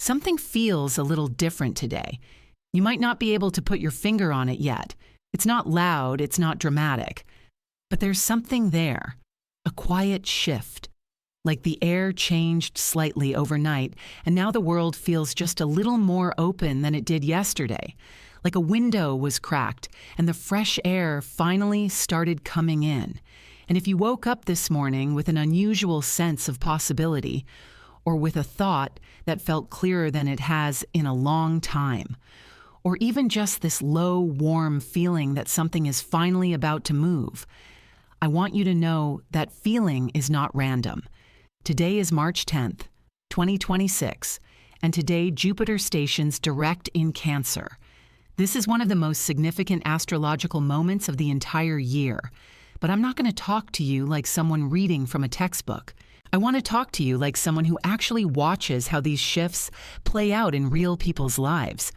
Something feels a little different today. You might not be able to put your finger on it yet. It's not loud, it's not dramatic. But there's something there, a quiet shift. Like the air changed slightly overnight, and now the world feels just a little more open than it did yesterday. Like a window was cracked, and the fresh air finally started coming in. And if you woke up this morning with an unusual sense of possibility, or with a thought that felt clearer than it has in a long time, or even just this low, warm feeling that something is finally about to move, I want you to know that feeling is not random. Today is March 10th, 2026, and today Jupiter stations direct in Cancer. This is one of the most significant astrological moments of the entire year, but I'm not going to talk to you like someone reading from a textbook. I want to talk to you like someone who actually watches how these shifts play out in real people's lives,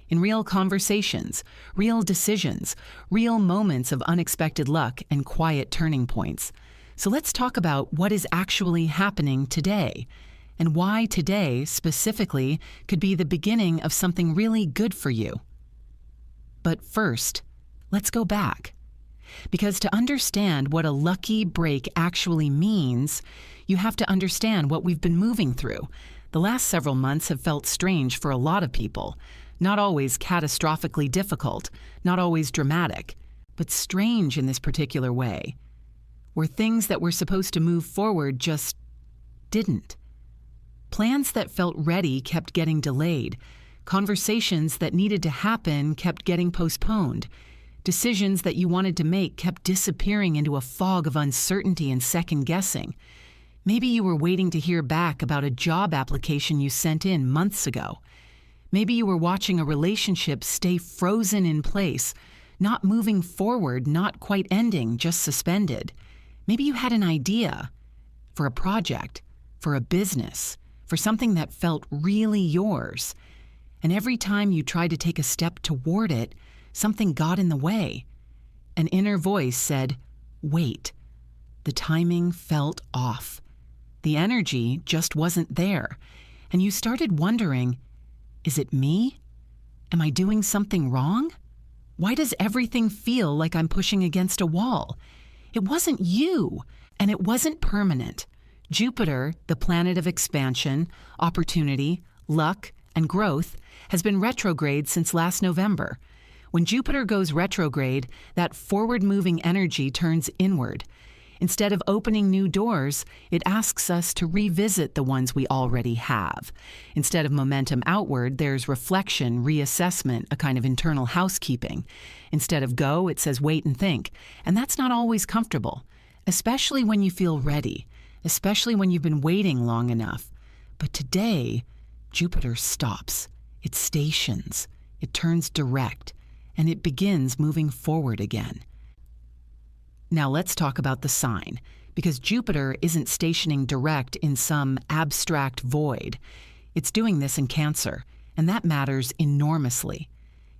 in real conversations, real decisions, real moments of unexpected luck and quiet turning points. So let's talk about what is actually happening today, and why today specifically could be the beginning of something really good for you. But first, let's go back. Because to understand what a lucky break actually means, you have to understand what we've been moving through. The last several months have felt strange for a lot of people. Not always catastrophically difficult, not always dramatic, but strange in this particular way, where things that were supposed to move forward just didn't. Plans that felt ready kept getting delayed. Conversations that needed to happen kept getting postponed. Decisions that you wanted to make kept disappearing into a fog of uncertainty and second-guessing. Maybe you were waiting to hear back about a job application you sent in months ago. Maybe you were watching a relationship stay frozen in place, not moving forward, not quite ending, just suspended. Maybe you had an idea for a project, for a business, for something that felt really yours. And every time you tried to take a step toward it, something got in the way. An inner voice said, "Wait." The timing felt off. The energy just wasn't there. And you started wondering, is it me? Am I doing something wrong? Why does everything feel like I'm pushing against a wall? It wasn't you, and it wasn't permanent. Jupiter, the planet of expansion, opportunity, luck, and growth, has been retrograde since last November. When Jupiter goes retrograde, that forward-moving energy turns inward. Instead of opening new doors, it asks us to revisit the ones we already have. Instead of momentum outward, there's reflection, reassessment, a kind of internal housekeeping. Instead of go, it says wait and think. And that's not always comfortable, especially when you feel ready, especially when you've been waiting long enough. But today, Jupiter stops. It stations. It turns direct. And it begins moving forward again. Now let's talk about the sign, because Jupiter isn't stationing direct in some abstract void. It's doing this in Cancer, and that matters enormously.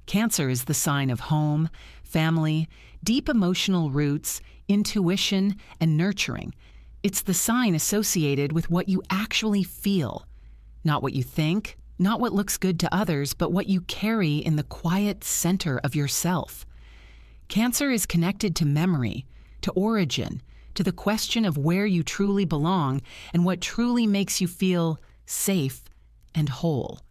Cancer is the sign of home, family, deep emotional roots, intuition, and nurturing. It's the sign associated with what you actually feel, not what you think, not what looks good to others, but what you carry in the quiet center of yourself. Cancer is connected to memory, to origin, to the question of where you truly belong and what truly makes you feel safe and whole.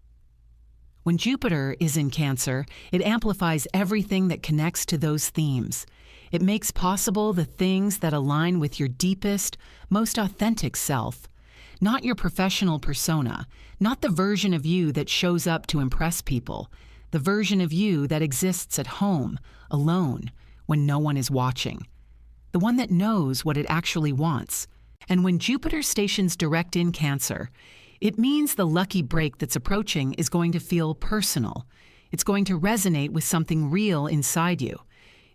When Jupiter is in Cancer, it amplifies everything that connects to those themes. It makes possible the things that align with your deepest, most authentic self. Not your professional persona, not the version of you that shows up to impress people, the version of you that exists at home, alone, when no one is watching. The one that knows what it actually wants. And when Jupiter stations direct in Cancer, it means the lucky break that's approaching is going to feel personal. It's going to resonate with something real inside you.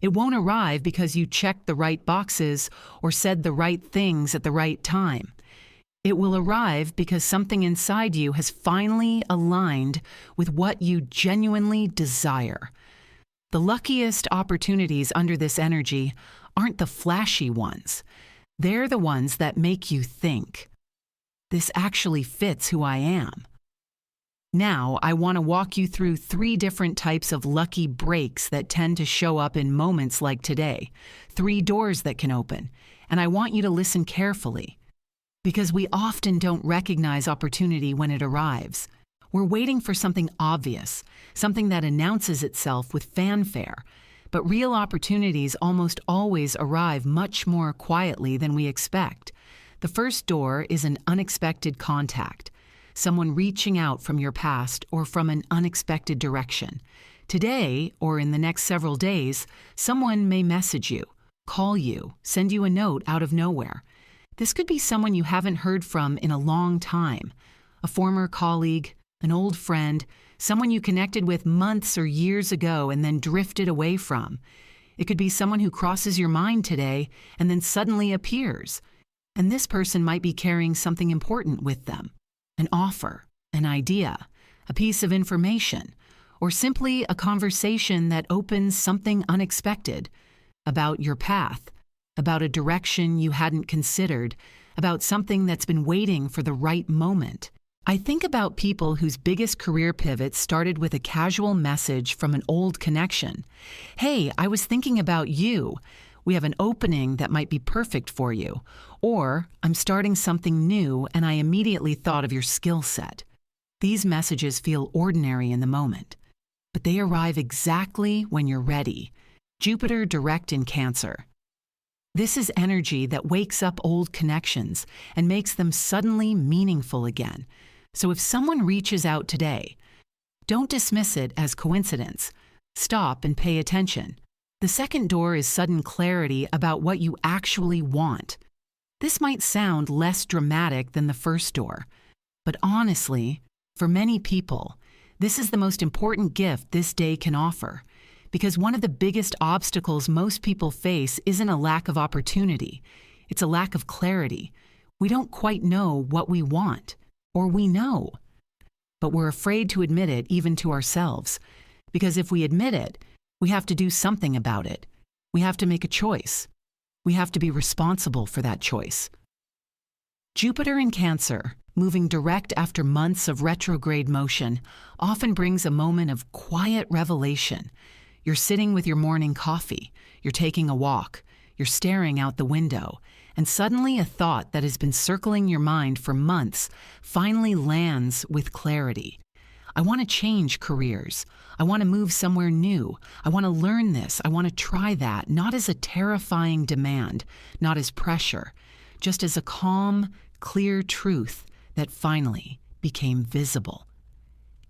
It won't arrive because you checked the right boxes or said the right things at the right time. It will arrive because something inside you has finally aligned with what you genuinely desire. The luckiest opportunities under this energy aren't the flashy ones. They're the ones that make you think, this actually fits who I am. Now, I want to walk you through 3 different types of lucky breaks that tend to show up in moments like today, 3 doors that can open, and I want you to listen carefully. Because we often don't recognize opportunity when it arrives. We're waiting for something obvious, something that announces itself with fanfare, but real opportunities almost always arrive much more quietly than we expect. The first door is an unexpected contact. Someone reaching out from your past or from an unexpected direction. Today, or in the next several days, someone may message you, call you, send you a note out of nowhere. This could be someone you haven't heard from in a long time, a former colleague, an old friend, someone you connected with months or years ago and then drifted away from. It could be someone who crosses your mind today and then suddenly appears. And this person might be carrying something important with them. An offer, an idea, a piece of information, or simply a conversation that opens something unexpected about your path, about a direction you hadn't considered, about something that's been waiting for the right moment. I think about people whose biggest career pivots started with a casual message from an old connection. Hey, I was thinking about you. We have an opening that might be perfect for you. Or, I'm starting something new and I immediately thought of your skill set. These messages feel ordinary in the moment, but they arrive exactly when you're ready. Jupiter direct in Cancer. This is energy that wakes up old connections and makes them suddenly meaningful again. So if someone reaches out today, don't dismiss it as coincidence. Stop and pay attention. The second door is sudden clarity about what you actually want. This might sound less dramatic than the first door, but honestly, for many people, this is the most important gift this day can offer. Because one of the biggest obstacles most people face isn't a lack of opportunity, it's a lack of clarity. We don't quite know what we want, or we know. But we're afraid to admit it even to ourselves, because if we admit it, we have to do something about it. We have to make a choice. We have to be responsible for that choice. Jupiter in Cancer, moving direct after months of retrograde motion, often brings a moment of quiet revelation. You're sitting with your morning coffee, you're taking a walk, you're staring out the window, and suddenly a thought that has been circling your mind for months finally lands with clarity. I want to change careers. I want to move somewhere new. I want to learn this. I want to try that, not as a terrifying demand, not as pressure, just as a calm, clear truth that finally became visible.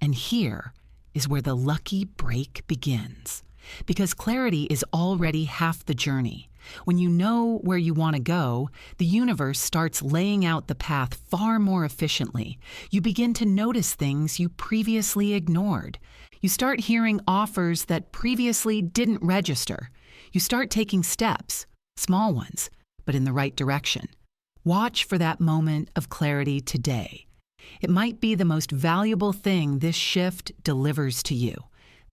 And here is where the lucky break begins. Because clarity is already half the journey. When you know where you want to go, the universe starts laying out the path far more efficiently. You begin to notice things you previously ignored. You start hearing offers that previously didn't register. You start taking steps, small ones, but in the right direction. Watch for that moment of clarity today. It might be the most valuable thing this shift delivers to you.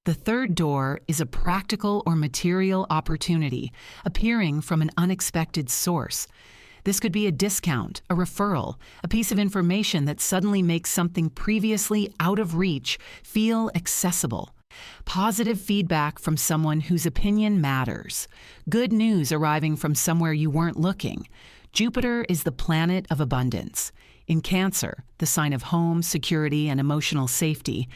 The third door is a practical or material opportunity appearing from an unexpected source. This could be a discount, a referral, a piece of information that suddenly makes something previously out of reach feel accessible. Positive feedback from someone whose opinion matters. Good news arriving from somewhere you weren't looking. Jupiter is the planet of abundance. In Cancer, the sign of home, security, and emotional safety,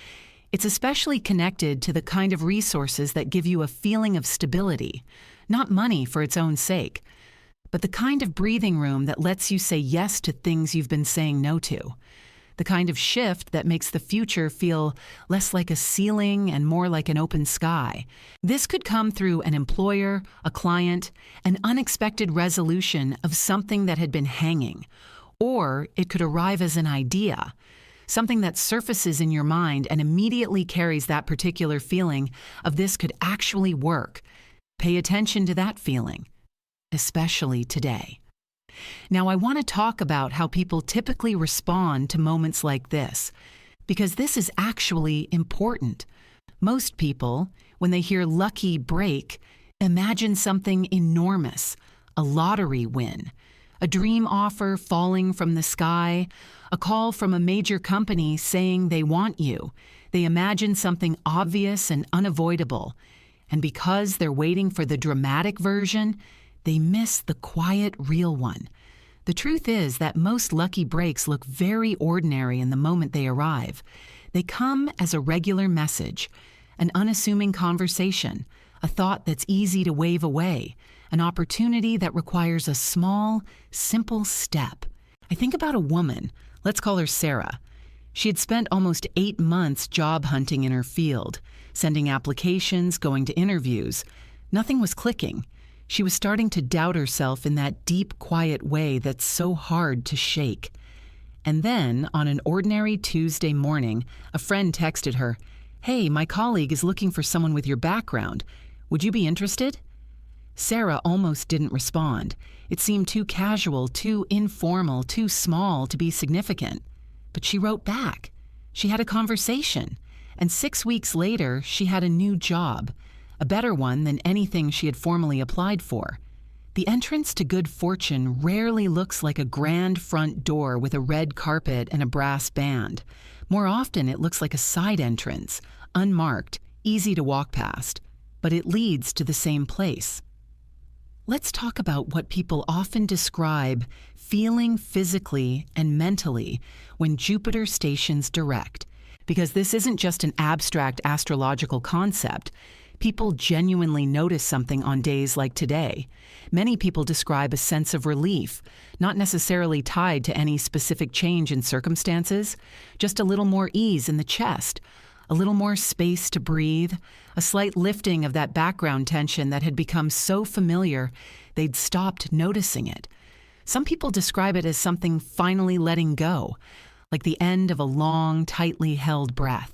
it's especially connected to the kind of resources that give you a feeling of stability, not money for its own sake, but the kind of breathing room that lets you say yes to things you've been saying no to, the kind of shift that makes the future feel less like a ceiling and more like an open sky. This could come through an employer, a client, an unexpected resolution of something that had been hanging, or it could arrive as an idea, something that surfaces in your mind and immediately carries that particular feeling of this could actually work. Pay attention to that feeling, especially today. Now, I want to talk about how people typically respond to moments like this, because this is actually important. Most people, when they hear lucky break, imagine something enormous, a lottery win, A dream offer falling from the sky, a call from a major company saying they want you. They imagine something obvious and unavoidable. And because they're waiting for the dramatic version, they miss the quiet, real one. The truth is that most lucky breaks look very ordinary in the moment they arrive. They come as a regular message, an unassuming conversation, a thought that's easy to wave away, an opportunity that requires a small, simple step. I think about a woman, let's call her Sarah. She had spent almost 8 months job hunting in her field, sending applications, going to interviews. Nothing was clicking. She was starting to doubt herself in that deep, quiet way that's so hard to shake. And then, on an ordinary Tuesday morning, a friend texted her, "Hey, my colleague is looking for someone with your background. Would you be interested?" Sarah almost didn't respond. It seemed too casual, too informal, too small to be significant. But she wrote back. She had a conversation. And 6 weeks later, she had a new job, a better one than anything she had formally applied for. The entrance to good fortune rarely looks like a grand front door with a red carpet and a brass band. More often, it looks like a side entrance, unmarked, easy to walk past. But it leads to the same place. Let's talk about what people often describe feeling physically and mentally when Jupiter stations direct. Because this isn't just an abstract astrological concept. People genuinely notice something on days like today. Many people describe a sense of relief, not necessarily tied to any specific change in circumstances, just a little more ease in the chest, a little more space to breathe, a slight lifting of that background tension that had become so familiar they'd stopped noticing it. Some people describe it as something finally letting go, like the end of a long, tightly held breath.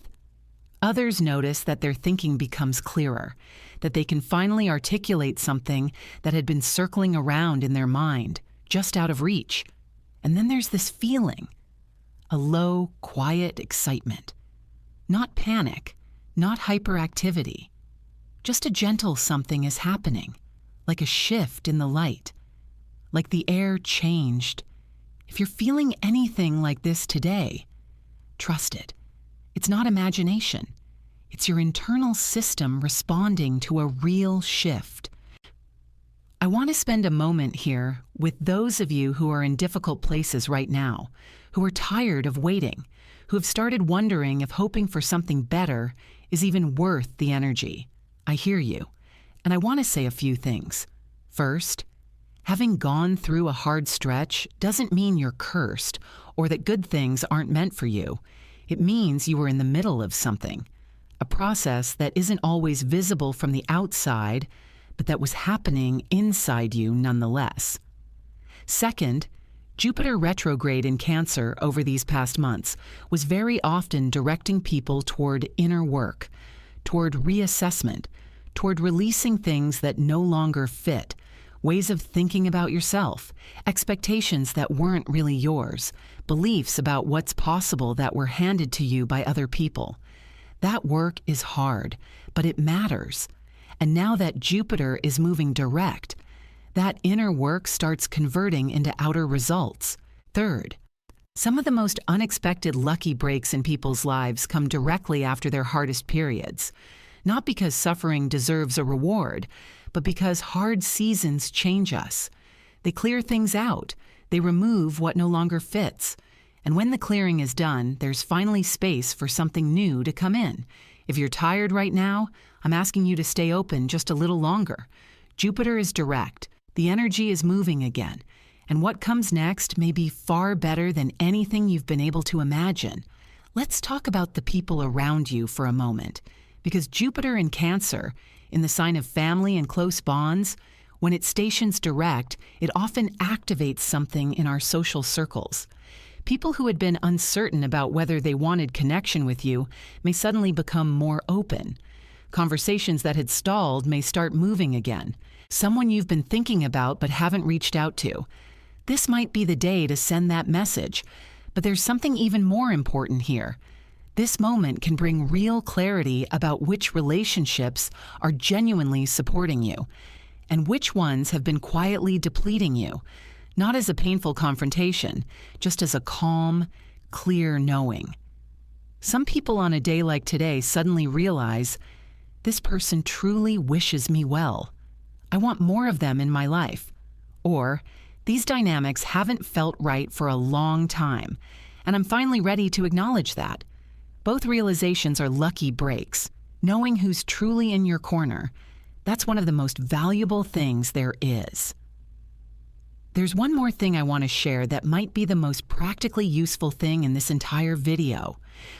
Others notice that their thinking becomes clearer, that they can finally articulate something that had been circling around in their mind, just out of reach. And then there's this feeling, a low, quiet excitement. Not panic, not hyperactivity. Just a gentle something is happening, like a shift in the light, like the air changed. If you're feeling anything like this today, trust it. It's not imagination. It's your internal system responding to a real shift. I want to spend a moment here with those of you who are in difficult places right now, who are tired of waiting, who have started wondering if hoping for something better is even worth the energy. I hear you, and I want to say a few things. First, having gone through a hard stretch doesn't mean you're cursed or that good things aren't meant for you. It means you were in the middle of something, a process that isn't always visible from the outside, but that was happening inside you nonetheless. Second, Jupiter retrograde in Cancer over these past months was very often directing people toward inner work, toward reassessment, toward releasing things that no longer fit, ways of thinking about yourself, expectations that weren't really yours, beliefs about what's possible that were handed to you by other people. That work is hard, but it matters. And now that Jupiter is moving direct, that inner work starts converting into outer results. Third, some of the most unexpected lucky breaks in people's lives come directly after their hardest periods. Not because suffering deserves a reward, but because hard seasons change us. They clear things out. They remove what no longer fits. And when the clearing is done, there's finally space for something new to come in. If you're tired right now, I'm asking you to stay open just a little longer. Jupiter is direct. The energy is moving again. And what comes next may be far better than anything you've been able to imagine. Let's talk about the people around you for a moment. Because Jupiter in Cancer, in the sign of family and close bonds, when it stations direct, it often activates something in our social circles. People who had been uncertain about whether they wanted connection with you may suddenly become more open. Conversations that had stalled may start moving again. Someone you've been thinking about but haven't reached out to. This might be the day to send that message, but there's something even more important here. This moment can bring real clarity about which relationships are genuinely supporting you and which ones have been quietly depleting you. not as a painful confrontation, just as a calm, clear knowing. Some people on a day like today suddenly realize, this person truly wishes me well. I want more of them in my life. Or, these dynamics haven't felt right for a long time, and I'm finally ready to acknowledge that. Both realizations are lucky breaks. Knowing who's truly in your corner, that's one of the most valuable things there is. There's one more thing I want to share that might be the most practically useful thing in this entire video.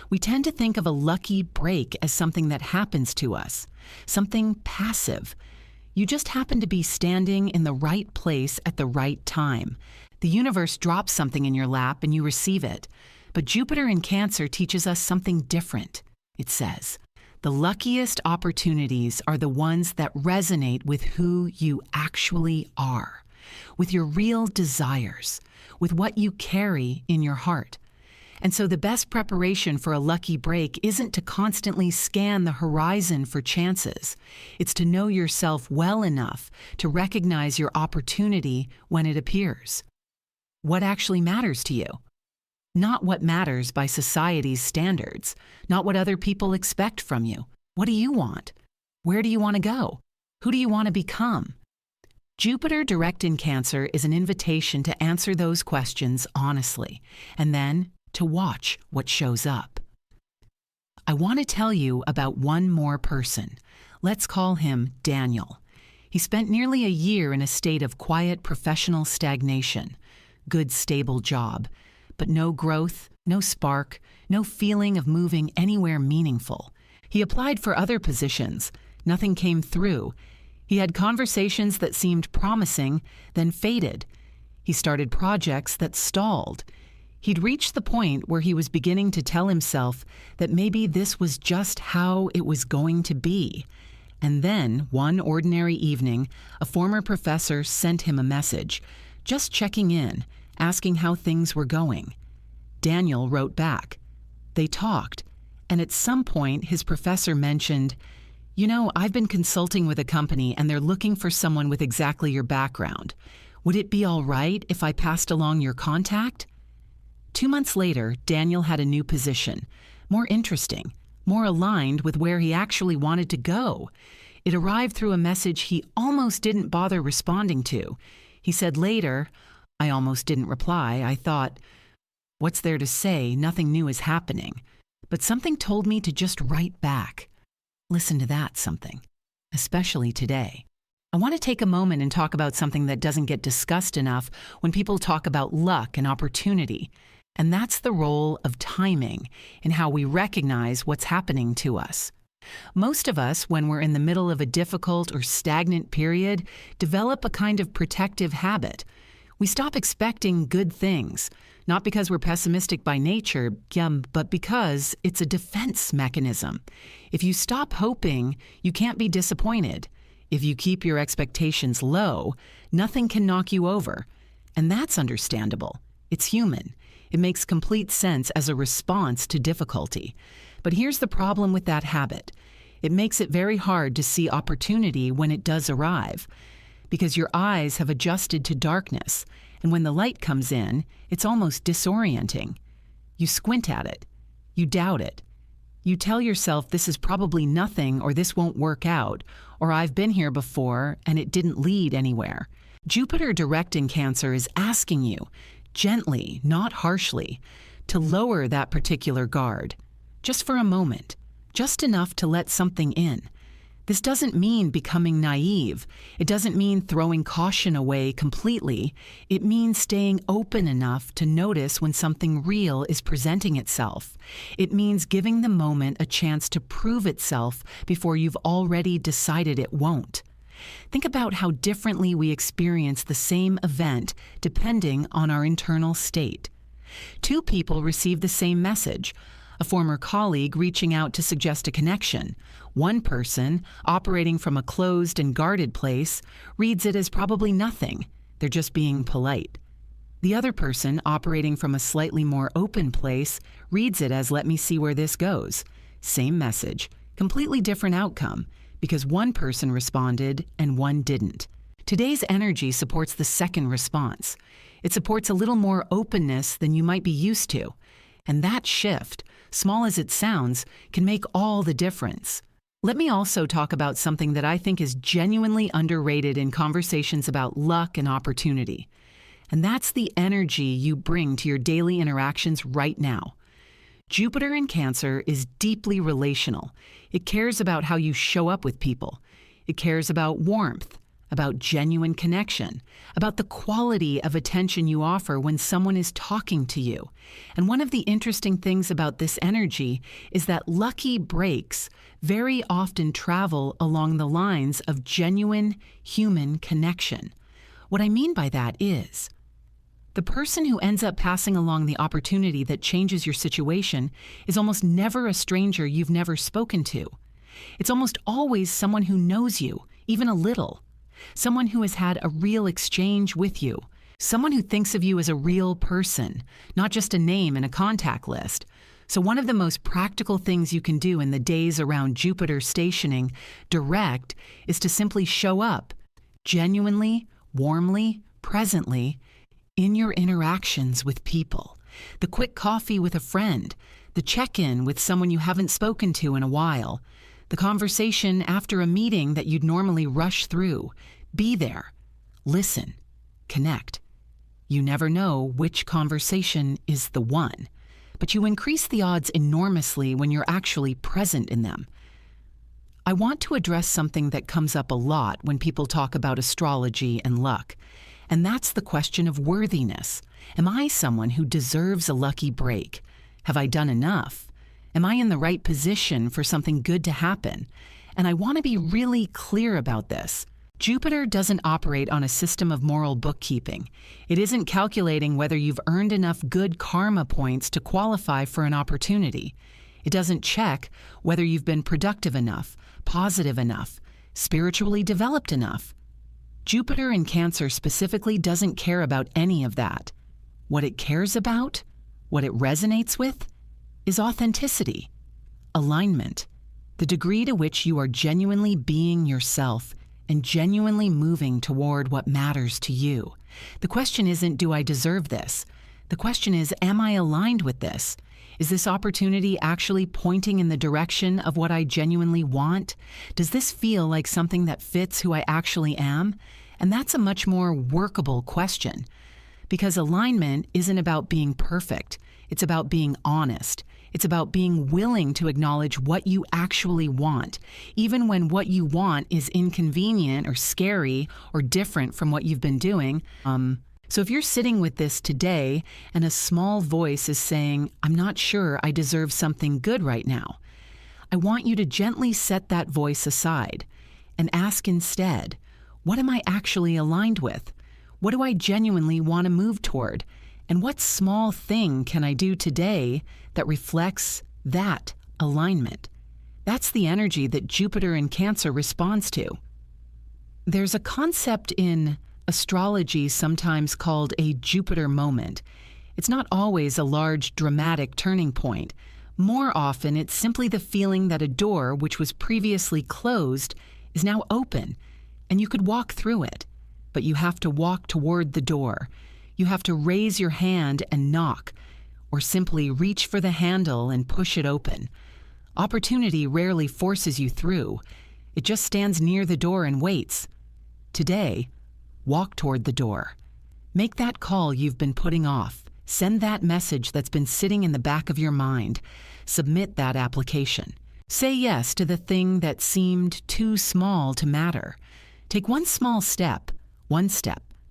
We tend to think of a lucky break as something that happens to us, something passive. You just happen to be standing in the right place at the right time. The universe drops something in your lap and you receive it. But Jupiter in Cancer teaches us something different. It says, the luckiest opportunities are the ones that resonate with who you actually are, with your real desires, with what you carry in your heart. And so the best preparation for a lucky break isn't to constantly scan the horizon for chances. It's to know yourself well enough to recognize your opportunity when it appears. What actually matters to you? Not what matters by society's standards, not what other people expect from you. What do you want? Where do you want to go? Who do you want to become? Jupiter direct in Cancer is an invitation to answer those questions honestly, and then to watch what shows up. I want to tell you about one more person. Let's call him Daniel. He spent nearly a year in a state of quiet professional stagnation. Good, stable job, but no growth, no spark, no feeling of moving anywhere meaningful. He applied for other positions. Nothing came through. He had conversations that seemed promising, then faded. He started projects that stalled. He'd reached the point where he was beginning to tell himself that maybe this was just how it was going to be. And then, one ordinary evening, a former professor sent him a message, just checking in, asking how things were going. Daniel wrote back. They talked, and at some point his professor mentioned, "You know, I've been consulting with a company and they're looking for someone with exactly your background. Would it be all right if I passed along your contact?" 2 months later, Daniel had a new position, more interesting, more aligned with where he actually wanted to go. It arrived through a message he almost didn't bother responding to. He said later, "I almost didn't reply. I thought, what's there to say? Nothing new is happening. But something told me to just write back." Listen to that something, especially today. I want to take a moment and talk about something that doesn't get discussed enough when people talk about luck and opportunity, and that's the role of timing in how we recognize what's happening to us. Most of us, when we're in the middle of a difficult or stagnant period, develop a kind of protective habit. We stop expecting good things, not because we're pessimistic by nature, but because it's a defense mechanism. If you stop hoping, you can't be disappointed. If you keep your expectations low, nothing can knock you over. And that's understandable. It's human. It makes complete sense as a response to difficulty. But here's the problem with that habit. It makes it very hard to see opportunity when it does arrive, because your eyes have adjusted to darkness, and when the light comes in, it's almost disorienting. You squint at it. You doubt it. You tell yourself this is probably nothing, or this won't work out, or I've been here before and it didn't lead anywhere. Jupiter direct in Cancer is asking you, gently, not harshly, to lower that particular guard, just for a moment, just enough to let something in. This doesn't mean becoming naive. It doesn't mean throwing caution away completely. It means staying open enough to notice when something real is presenting itself. It means giving the moment a chance to prove itself before you've already decided it won't. Think about how differently we experience the same event depending on our internal state. Two people receive the same message. A former colleague reaching out to suggest a connection. One person, operating from a closed and guarded place, reads it as probably nothing. They're just being polite. The other person, operating from a slightly more open place, reads it as let me see where this goes. Same message, completely different outcome, because one person responded and one didn't. Today's energy supports the second response. It supports a little more openness than you might be used to. And that shift, small as it sounds, can make all the difference. Let me also talk about something that I think is genuinely underrated in conversations about luck and opportunity. And that's the energy you bring to your daily interactions right now. Jupiter in Cancer is deeply relational. It cares about how you show up with people. It cares about warmth, about genuine connection, about the quality of attention you offer when someone is talking to you. And one of the interesting things about this energy is that lucky breaks very often travel along the lines of genuine human connection. What I mean by that is, the person who ends up passing along the opportunity that changes your situation is almost never a stranger you've never spoken to. It's almost always someone who knows you, even a little. Someone who has had a real exchange with you. Someone who thinks of you as a real person, not just a name in a contact list. So one of the most practical things you can do in the days around Jupiter stationing direct is to simply show up, genuinely, warmly, presently, in your interactions with people. The quick coffee with a friend, the check-in with someone you haven't spoken to in a while, the conversation after a meeting that you'd normally rush through. Be there. Listen. Connect. You never know which conversation is the one, but you increase the odds enormously when you're actually present in them. I want to address something that comes up a lot when people talk about astrology and luck, and that's the question of worthiness. Am I someone who deserves a lucky break? Have I done enough? Am I in the right position for something good to happen? And I want to be really clear about this. Jupiter doesn't operate on a system of moral bookkeeping. It isn't calculating whether you've earned enough good karma points to qualify for an opportunity. It doesn't check whether you've been productive enough, positive enough, spiritually developed enough. Jupiter in Cancer specifically doesn't care about any of that. What it cares about, what it resonates with, is authenticity, alignment, the degree to which you are genuinely being yourself and genuinely moving toward what matters to you. The question isn't, do I deserve this? The question is, am I aligned with this? Is this opportunity actually pointing in the direction of what I genuinely want? Does this feel like something that fits who I actually am? And that's a much more workable question, because alignment isn't about being perfect. It's about being honest. It's about being willing to acknowledge what you actually want, even when what you want is inconvenient or scary or different from what you've been doing. So if you're sitting with this today and a small voice is saying, I'm not sure I deserve something good right now, I want you to gently set that voice aside and ask instead, what am I actually aligned with? What do I genuinely want to move toward? And what small thing can I do today that reflects that alignment? That's the energy that Jupiter in Cancer responds to. There's a concept in astrology sometimes called a Jupiter moment. It's not always a large dramatic turning point. More often, it's simply the feeling that a door which was previously closed is now open, and you could walk through it. But you have to walk toward the door. You have to raise your hand and knock, or simply reach for the handle and push it open. Opportunity rarely forces you through. It just stands near the door and waits. Today, walk toward the door. Make that call you've been putting off. Send that message that's been sitting in the back of your mind. Submit that application. Say yes to the thing that seemed too small to matter. Take one small step,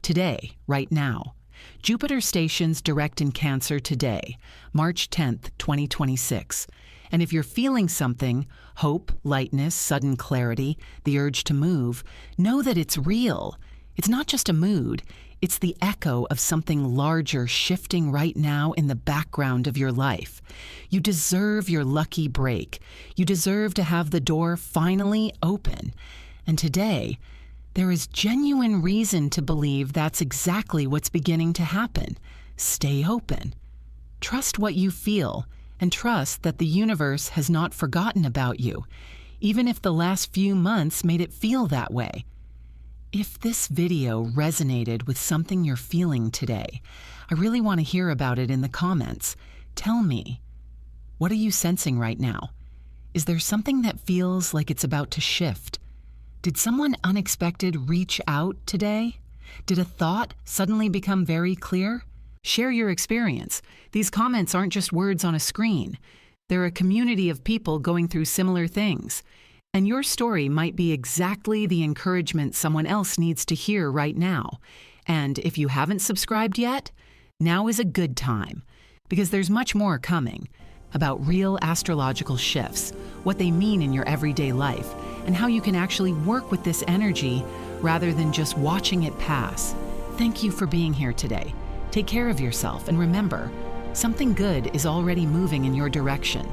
today, right now. Jupiter stations direct in Cancer today, March 10th, 2026. And if you're feeling something, hope, lightness, sudden clarity, the urge to move, know that it's real. It's not just a mood. It's the echo of something larger shifting right now in the background of your life. You deserve your lucky break. You deserve to have the door finally open. And today, there is genuine reason to believe that's exactly what's beginning to happen. Stay open. Trust what you feel, and trust that the universe has not forgotten about you, even if the last few months made it feel that way. If this video resonated with something you're feeling today, I really want to hear about it in the comments. Tell me, what are you sensing right now? Is there something that feels like it's about to shift? Did someone unexpected reach out today? Did a thought suddenly become very clear? Share your experience. These comments aren't just words on a screen. They're a community of people going through similar things. And your story might be exactly the encouragement someone else needs to hear right now. And if you haven't subscribed yet, now is a good time, because there's much more coming about real astrological shifts, what they mean in your everyday life, and how you can actually work with this energy rather than just watching it pass. Thank you for being here today. Take care of yourself, and remember, something good is already moving in your direction.